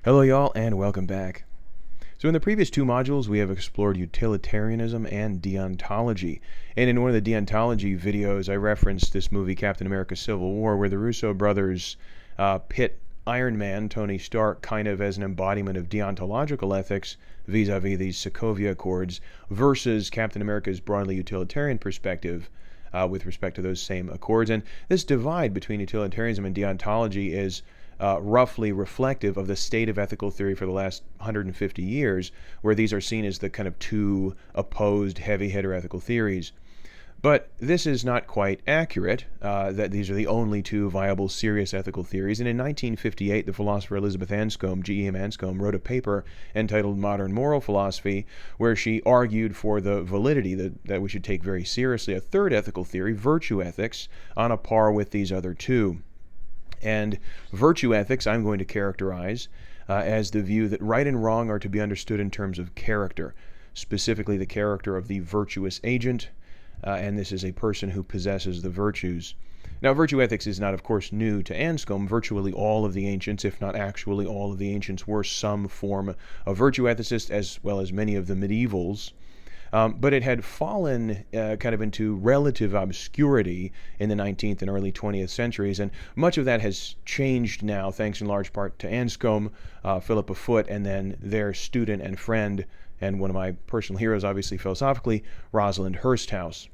Hello y'all and welcome back. So in the previous two modules we have explored utilitarianism and deontology. And in one of the deontology videos I referenced this movie Captain America Civil War, where the Russo brothers pit Iron Man, Tony Stark, kind of as an embodiment of deontological ethics vis-a-vis these Sokovia Accords versus Captain America's broadly utilitarian perspective with respect to those same accords. And this divide between utilitarianism and deontology is roughly reflective of the state of ethical theory for the last 150 years, where these are seen as the kind of two opposed heavy hitter ethical theories. But this is not quite accurate, that these are the only two viable serious ethical theories. And in 1958, the philosopher Elizabeth Anscombe, G.E.M. Anscombe, wrote a paper entitled Modern Moral Philosophy, where she argued for the validity that we should take very seriously a third ethical theory, virtue ethics, on a par with these other two. And virtue ethics I'm going to characterize as the view that right and wrong are to be understood in terms of character, specifically the character of the virtuous agent, and this is a person who possesses the virtues. Now, virtue ethics is not, of course, new to Anscombe. Virtually all of the ancients, if not actually all of the ancients, were some form of virtue ethicists, as well as many of the medievals. But it had fallen kind of into relative obscurity in the 19th and early 20th centuries, and much of that has changed now, thanks in large part to Anscombe, Philippa Foot, and then their student and friend, and one of my personal heroes, obviously philosophically, Rosalind Hursthouse.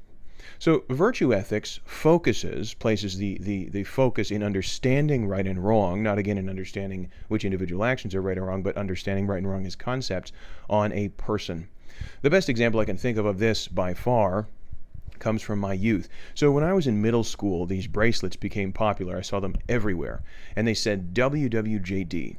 So virtue ethics places the focus in understanding right and wrong, not again in understanding which individual actions are right or wrong, but understanding right and wrong as concepts on a person. The best example I can think of this by far comes from my youth. So when I was in middle school, these bracelets became popular. I saw them everywhere, and they said WWJD.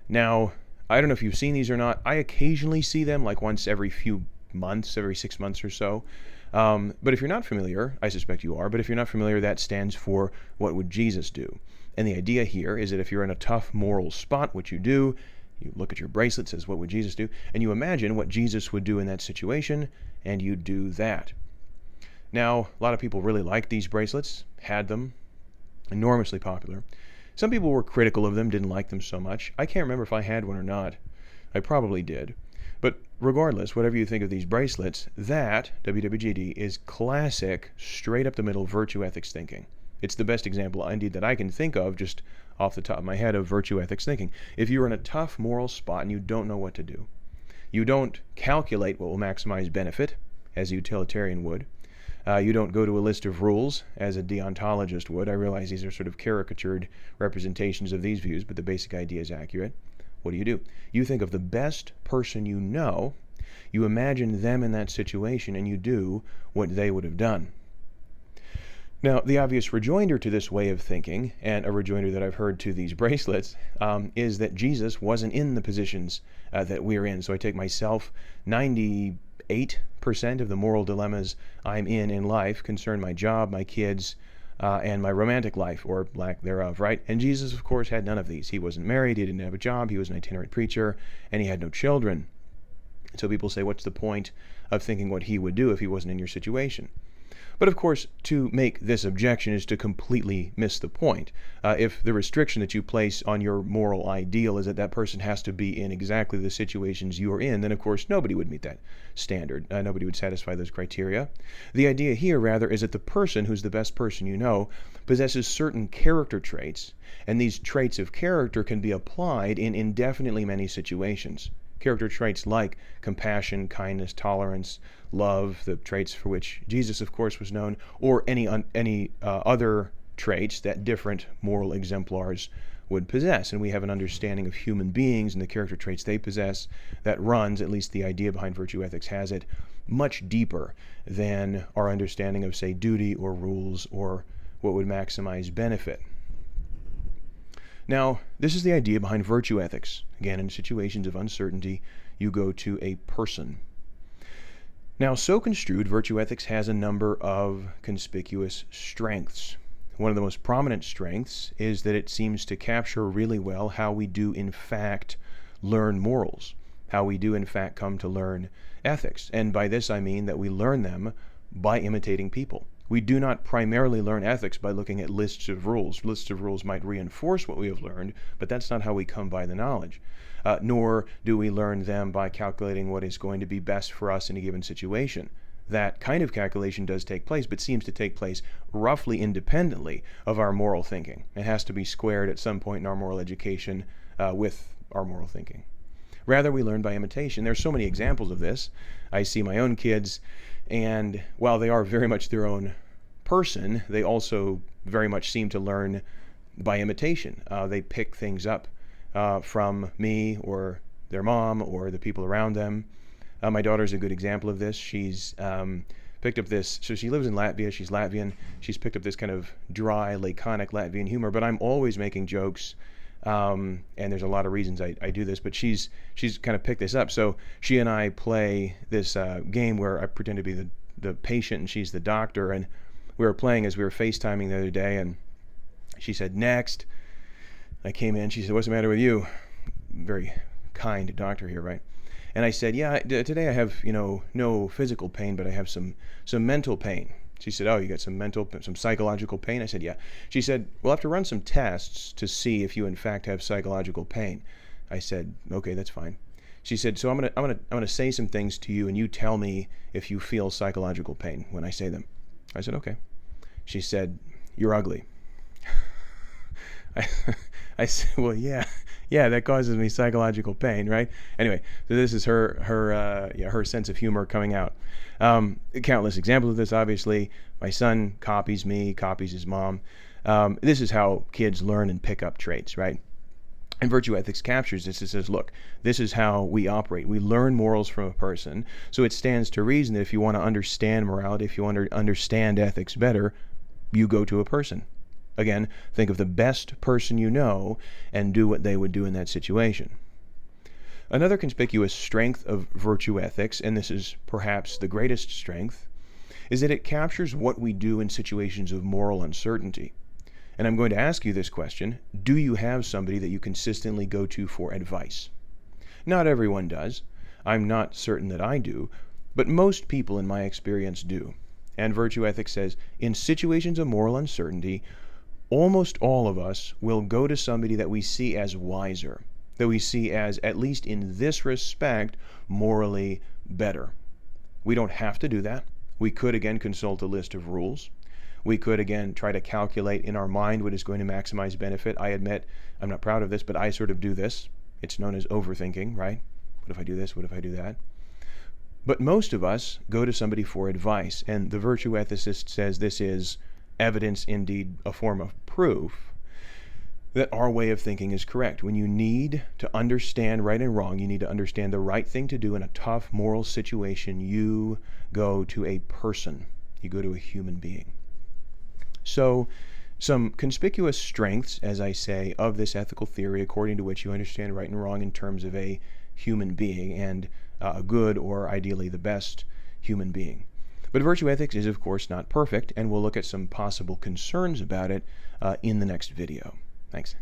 Now, I don't know if you've seen these or not. I occasionally see them, like once every few months, every 6 months or so. But if you're not familiar, I suspect you are, but if you're not familiar, that stands for what would Jesus do? And the idea here is that if you're in a tough moral spot, which you do, you look at your bracelet, says, what would Jesus do? And you imagine what Jesus would do in that situation, and you do that. Now, a lot of people really liked these bracelets, had them, enormously popular. Some people were critical of them, didn't like them so much. I can't remember if I had one or not. I probably did. But regardless, whatever you think of these bracelets, that, WWJD, is classic, straight up the middle virtue ethics thinking. It's the best example, indeed, that I can think of, just off the top of my head, of virtue ethics thinking. If you're in a tough moral spot and you don't know what to do, you don't calculate what will maximize benefit, as a utilitarian would. You don't go to a list of rules, as a deontologist would. I realize these are sort of caricatured representations of these views, but the basic idea is accurate. What do? You think of the best person you know, you imagine them in that situation, and you do what they would have done. Now, the obvious rejoinder to this way of thinking, and a rejoinder that I've heard to these bracelets, is that Jesus wasn't in the positions that we're in. So I take myself, 98% of the moral dilemmas I'm in life concern my job, my kids, and my romantic life, or lack thereof, right? And Jesus, of course, had none of these. He wasn't married, he didn't have a job, he was an itinerant preacher, and he had no children. So people say, what's the point of thinking what he would do if he wasn't in your situation? But of course, to make this objection is to completely miss the point. If the restriction that you place on your moral ideal is that that person has to be in exactly the situations you're in, then of course nobody would meet that standard. Nobody would satisfy those criteria. The idea here, rather, is that the person who's the best person you know possesses certain character traits, and these traits of character can be applied in indefinitely many situations. Character traits like compassion, kindness, tolerance, love, the traits for which Jesus, of course, was known, or any other traits that different moral exemplars would possess. And we have an understanding of human beings and the character traits they possess that runs, at least the idea behind virtue ethics has it, much deeper than our understanding of, say, duty or rules or what would maximize benefit. Now, this is the idea behind virtue ethics. Again, in situations of uncertainty, you go to a person. Now, so construed, virtue ethics has a number of conspicuous strengths. One of the most prominent strengths is that it seems to capture really well how we do, in fact, learn morals, how we do, in fact, come to learn ethics. And by this I mean that we learn them by imitating people. We do not primarily learn ethics by looking at lists of rules. Lists of rules might reinforce what we have learned, but that's not how we come by the knowledge. Nor do we learn them by calculating what is going to be best for us in a given situation. That kind of calculation does take place, but seems to take place roughly independently of our moral thinking. It has to be squared at some point in our moral education with our moral thinking. Rather, we learn by imitation. There's so many examples of this. I see my own kids, and while they are very much their own person, they also very much seem to learn by imitation. They pick things up from me or their mom or the people around them. My daughter's a good example of this. She's picked up this, so she lives in Latvia, she's Latvian. She's picked up this kind of dry, laconic Latvian humor, but I'm always making jokes. And there's a lot of reasons I do this, but she's kind of picked this up. So she and I play this game where I pretend to be the patient and she's the doctor. And we were playing as we were FaceTiming the other day, and she said, "Next." I came in, she said, "What's the matter with you?" Very kind doctor here, right? And I said, "Yeah, today I have, no physical pain, but I have some mental pain." She said, "Oh, you got some psychological pain?" I said, "Yeah." She said, "We'll have to run some tests to see if you in fact have psychological pain." I said, "Okay, that's fine." She said, "So I'm gonna say some things to you, and you tell me if you feel psychological pain when I say them." I said, "Okay." She said, "You're ugly." I said, "Well, yeah, that causes me psychological pain, right?" Anyway, so this is her sense of humor coming out. Countless examples of this, obviously. My son copies me, copies his mom. This is how kids learn and pick up traits, right? And virtue ethics captures this. It says, look, this is how we operate. We learn morals from a person. So it stands to reason that if you want to understand morality, if you want to understand ethics better, you go to a person. Again, think of the best person you know and do what they would do in that situation. Another conspicuous strength of virtue ethics, and this is perhaps the greatest strength, is that it captures what we do in situations of moral uncertainty. And I'm going to ask you this question: do you have somebody that you consistently go to for advice? Not everyone does. I'm not certain that I do, but most people in my experience do. And virtue ethics says, in situations of moral uncertainty, almost all of us will go to somebody that we see as wiser, that we see as, at least in this respect, morally better. We don't have to do that. We could, again, consult a list of rules. We could, again, try to calculate in our mind what is going to maximize benefit. I admit I'm not proud of this, but I sort of do this. It's known as overthinking, right? What if I do this? What if I do that? But most of us go to somebody for advice, and the virtue ethicist says this is evidence, indeed a form of proof, that our way of thinking is correct. When you need to understand right and wrong, you need to understand the right thing to do in a tough moral situation, you go to a person. You go to a human being. So, some conspicuous strengths, as I say, of this ethical theory, according to which you understand right and wrong in terms of a human being, and a good, or ideally the best, human being. But virtue ethics is, of course, not perfect, and we'll look at some possible concerns about it in the next video. Thanks.